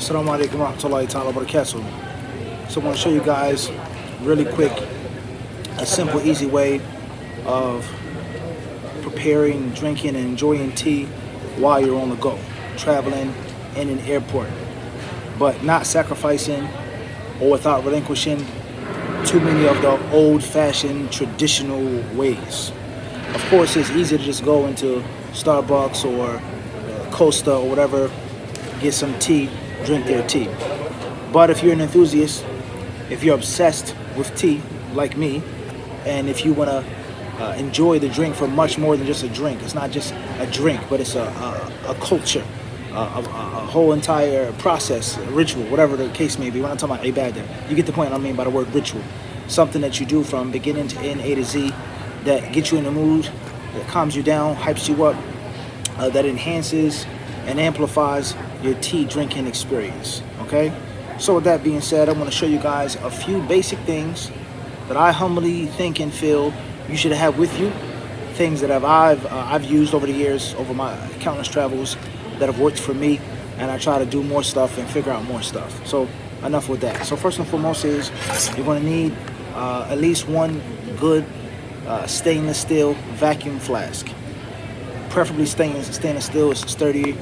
Assalamu alaikum warahmatullahi ta'ala barakatuh. So I want to show you guys really quick a simple, easy way of preparing, drinking, and enjoying tea while you're on the go, traveling in an airport, but not sacrificing or without relinquishing too many of the old-fashioned traditional ways. Of course, it's easy to just go into Starbucks or Costa or whatever, get some tea, drink their tea. But if you're an enthusiast, if you're obsessed with tea like me, and if you want to enjoy the drink for much more than just a drink, it's not just a drink, but it's a culture, a whole entire process, a ritual, whatever the case may be. We're not talking about ibadah. You get the point I mean by the word ritual. Something that you do from beginning to end, A to Z, that gets you in the mood, that calms you down, hypes you up, that enhances and amplifies your tea drinking experience. Okay? So with that being said, I want to show you guys a few basic things that I humbly think and feel you should have with you. Things that I've used over the years, over my countless travels, that have worked for me, and I try to do more stuff and figure out more stuff. So enough with that. So first and foremost is you're going to need at least one good stainless steel vacuum flask. Preferably stainless steel. It's sturdy,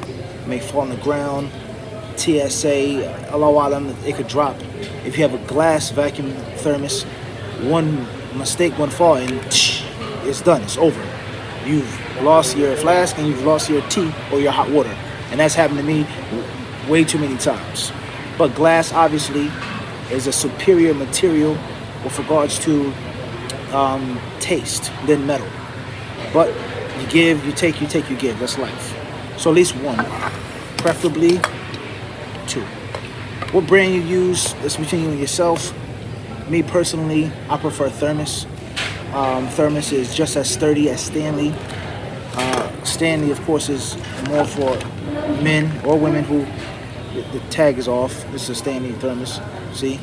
may fall on the ground. TSA, Allahu Alam, it could drop. If you have a glass vacuum thermos, one mistake, one fall, and it's done. It's over. You've lost your flask and you've lost your tea or your hot water. And that's happened to me way too many times. But glass, obviously, is a superior material with regards to taste than metal. But you give, you take, you take, you give. That's life. So at least one, preferably two. What brand you use, that's between you and yourself. Me personally, I prefer thermos. Thermos is just as sturdy as Stanley. Stanley, of course, is more for men or women who the tag is off. This is a Stanley thermos. See,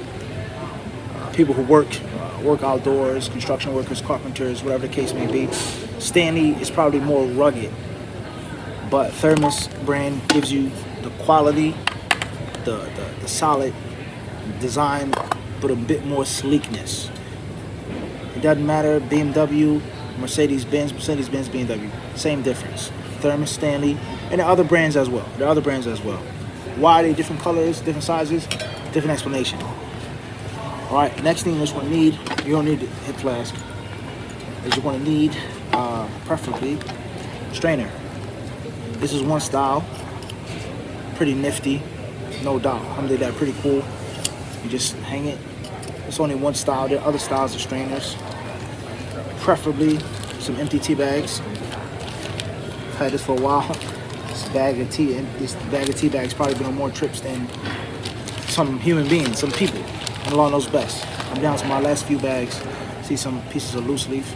people who work outdoors, construction workers, carpenters, whatever the case may be. Stanley is probably more rugged, but thermos brand gives you the quality, the solid design, but a bit more sleekness. It doesn't matter, BMW, Mercedes-Benz, BMW, same difference. Thermos, Stanley, and the other brands as well. Why are they different colors, different sizes? Different explanation. All right, next thing you're going to need, you don't need a hip flask, is you're going to need, preferably, strainer. This is one style, pretty nifty, no doubt. Alhamdulillah, pretty cool. You just hang it. It's only one style. There are other styles of strainers. Preferably some empty tea bags. I've had this for a while. This bag of tea bags probably been on more trips than some human beings, some people. And Allah knows best. I'm down to my last few bags. See some pieces of loose leaf.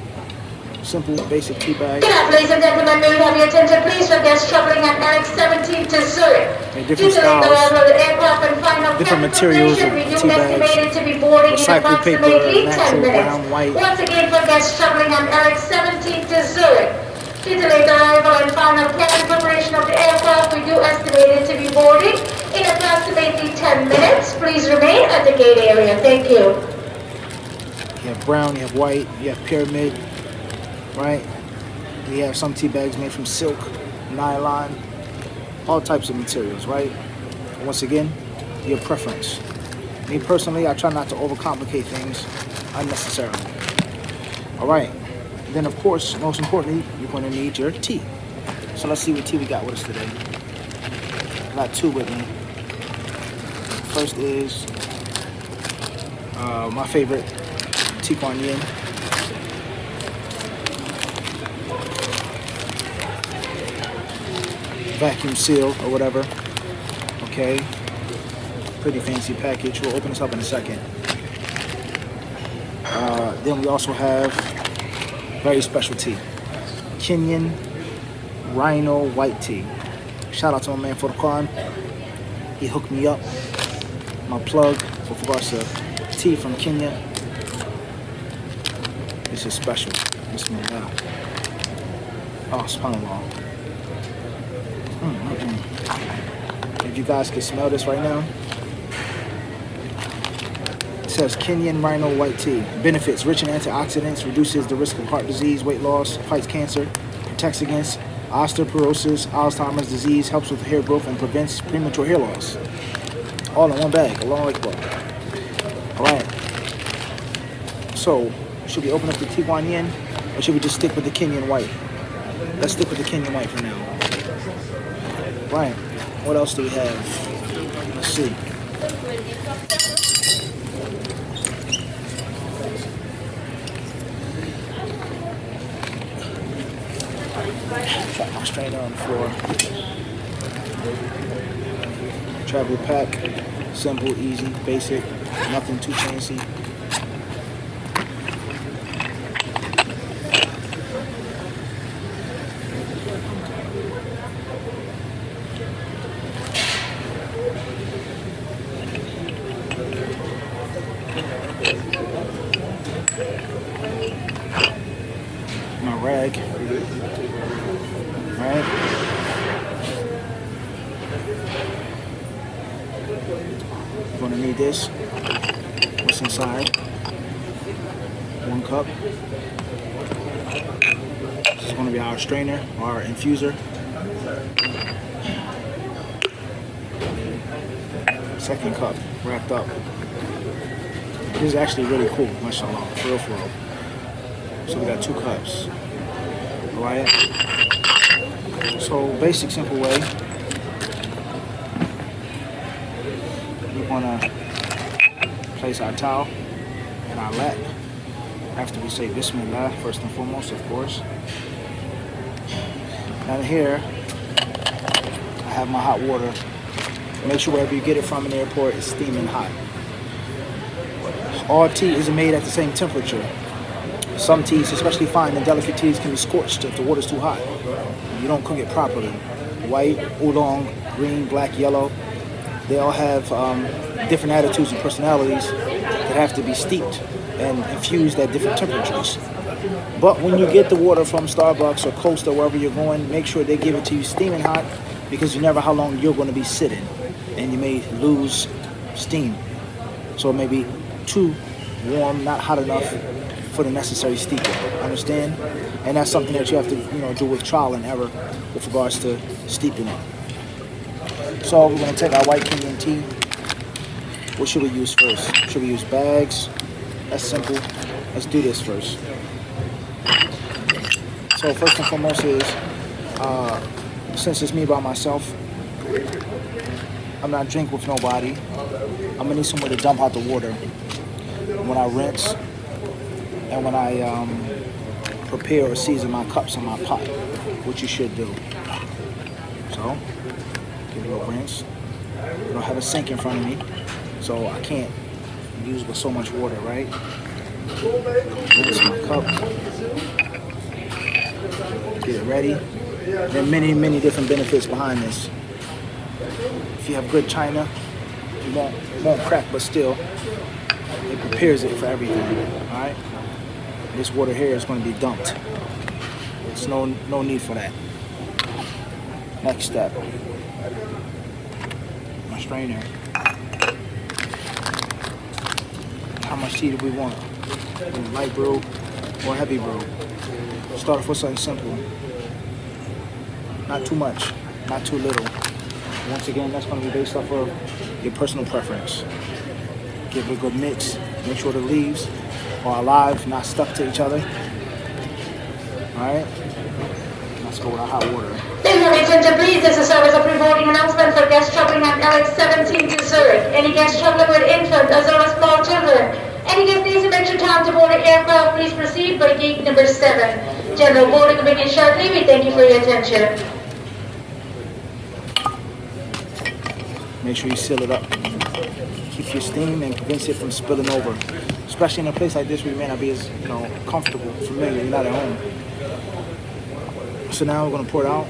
Simple, basic tea bag. Ladies and gentlemen, may we have your attention please for guests traveling at LX17 to Zurich. Different styles, different materials of tea bags, recycled paper, natural, brown, white. Once again for guests traveling at LX17 to Zurich. Due to late arrival and final cabin preparation of the aircraft, we do estimate it to be boarding in approximately 10 minutes. Please remain at the gate area. Thank you. You have brown, you have white, you have pyramid, right? We have some tea bags made from silk, nylon, all types of materials, right? Once again, your preference. Me personally, I try not to overcomplicate things unnecessarily. All right. Then, of course, most importantly, you're going to need your tea. So let's see what tea we got with us today. I got two with me. First is my favorite, tea Kuan Yin. Vacuum seal or whatever. Okay. Pretty fancy package. We'll open this up in a second. Then we also have very special tea. Kenyan Rhino White Tea. Shout out to my man Furqan. He hooked me up. My plug with regards to tea from Kenya. This is special. Bismillah. Oh, subhanAllah. you guys can smell this right now. It says Kenyan Rhino White Tea. Benefits: rich in antioxidants, reduces the risk of heart disease, weight loss, fights cancer, protects against osteoporosis, Alzheimer's disease, helps with hair growth, and prevents premature hair loss. All in one bag, along like ball. All right. So, should we open up the Tiguan Yin, or should we just stick with the Kenyan White? Let's stick with the Kenyan White for now. Right. What else do we have? Let's see. Drop my strainer on the floor. Travel pack. Simple, easy, basic. Nothing too fancy. My rag, right? You're gonna need this. What's inside? 1 cup. This is gonna be our strainer, our infuser. Second cup, wrapped up. This is actually really cool, mashallah, for real, for real. So we got 2 cups, all right? So basic, simple way. We wanna place our towel in our lap after we say Bismillah, first and foremost, of course. Down here, I have my hot water. Make sure wherever you get it from in the airport, it's steaming hot. All tea isn't made at the same temperature. Some teas, especially fine and delicate teas, can be scorched if the water's too hot. You don't cook it properly. White, oolong, green, black, yellow, they all have different attitudes and personalities that have to be steeped and infused at different temperatures. But when you get the water from Starbucks or Costa, wherever you're going, make sure they give it to you steaming hot, because you never know how long you're going to be sitting, and you may lose steam. So it may be too warm, not hot enough for the necessary steeping. Understand? And that's something that you have to, do with trial and error with regards to steeping it. So we're going to take our white Kenyan tea. What should we use first? Should we use bags? That's simple. Let's do this first. So first and foremost is, since it's me by myself, I'm not drinking with nobody. I'm gonna need somewhere to dump out the water when I rinse and when I prepare or season my cups in my pot, which you should do. So, give it a little rinse. I don't have a sink in front of me, so I can't use with so much water, right? Rinse my cup. Get it ready. There are many, many different benefits behind this. If you have good china, it won't crack, but still, it prepares it for everything. All right. This water here is going to be dumped. There's no need for that. Next step. My strainer. How much tea do we want? Light brew or heavy brew? Start off with something simple. Not too much, not too little. Once again, that's going to be based off of your personal preference. Give it a good mix. Make sure the leaves are alive, not stuck to each other. All right? Let's go with our hot water. Ladies and gentlemen, please, this is a service of pre-boarding announcement for guests traveling on LX17 to Zurich. Any guests traveling with infants as well as small children. Any guest needs some extra time to board the aircraft, please proceed by gate number 7. General boarding will begin shortly. We thank you for your attention. Make sure you seal it up. Keep your steam and prevents it from spilling over. Especially in a place like this where you may not be as comfortable, familiar, you're not at home. So now we're going to pour it out.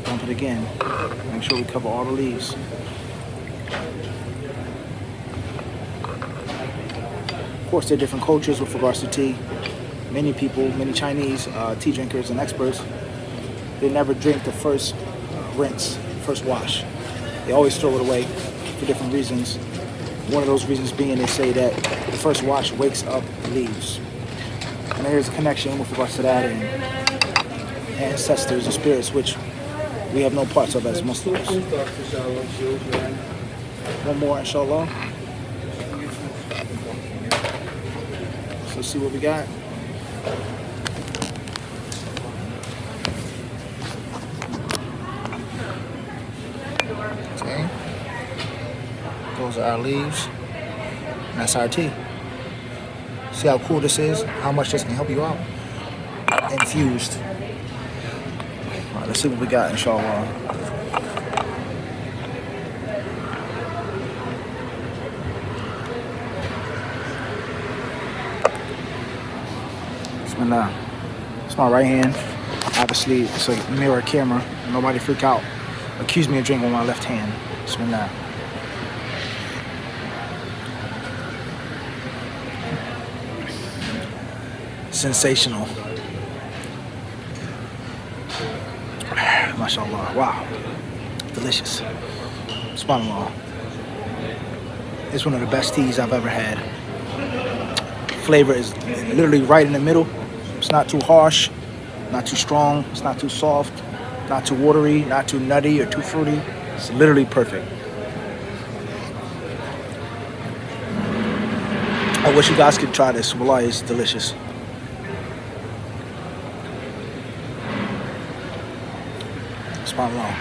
Dump it again. Make sure we cover all the leaves. Of course, there are different cultures with regards to tea. Many people, many Chinese tea drinkers and experts they never drink the first rinse, first wash. They always throw it away for different reasons. One of those reasons being they say that the first wash wakes up the leaves. And there's a connection with regards to that and ancestors and spirits, which we have no parts of as Muslims. One more, inshallah. So let's see what we got. Okay. Those are our leaves. And that's our tea. See how cool this is? How much this can help you out? Infused. All right, let's see what we got, inshallah. Bismillah. It's my right hand. Obviously, it's a mirror camera. Nobody freak out. Accuse me of drinking with my left hand. Bismillah. Sensational. MashaAllah. Wow. Delicious. SubhanAllah. It's one of the best teas I've ever had. Flavor is literally right in the middle. It's not too harsh, not too strong, it's not too soft, not too watery, not too nutty or too fruity. It's literally perfect. I wish you guys could try this. Wallahi, it's delicious. SubhanAllah.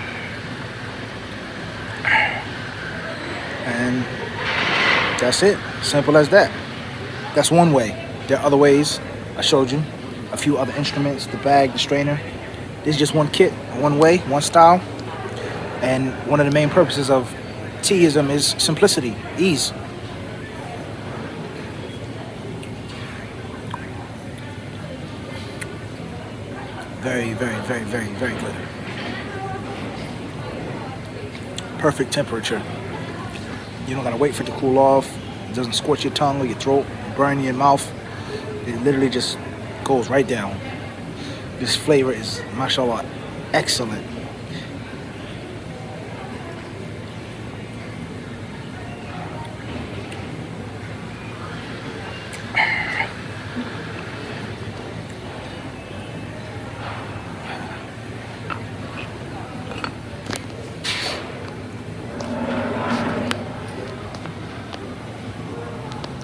And that's it. Simple as that. That's one way. There are other ways. I showed you a few other instruments, the bag, the strainer. This is just one kit, one way, one style. And one of the main purposes of teaism is simplicity, ease. Very, very, very, very, very good. Perfect temperature. You don't gotta wait for it to cool off. It doesn't scorch your tongue or your throat, burn your mouth. It literally just goes right down. This flavor is, mashallah, excellent.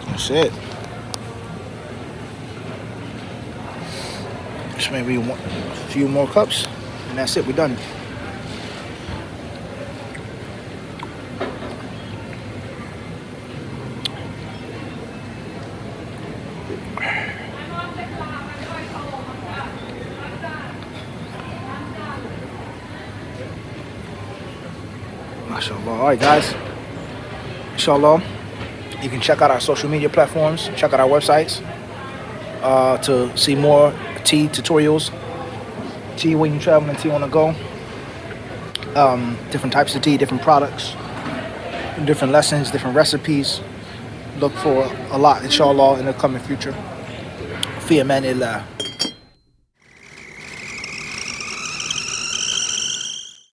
That's it. Just maybe a few more cups, and that's it. We're done. MashaAllah. All right, guys. Inshallah. You can check out our social media platforms, check out our websites to see more tea tutorials, tea when you're traveling, tea on the go, different types of tea, different products, different lessons, different recipes. Look for a lot, inshallah, in the coming future. Fi amanillah.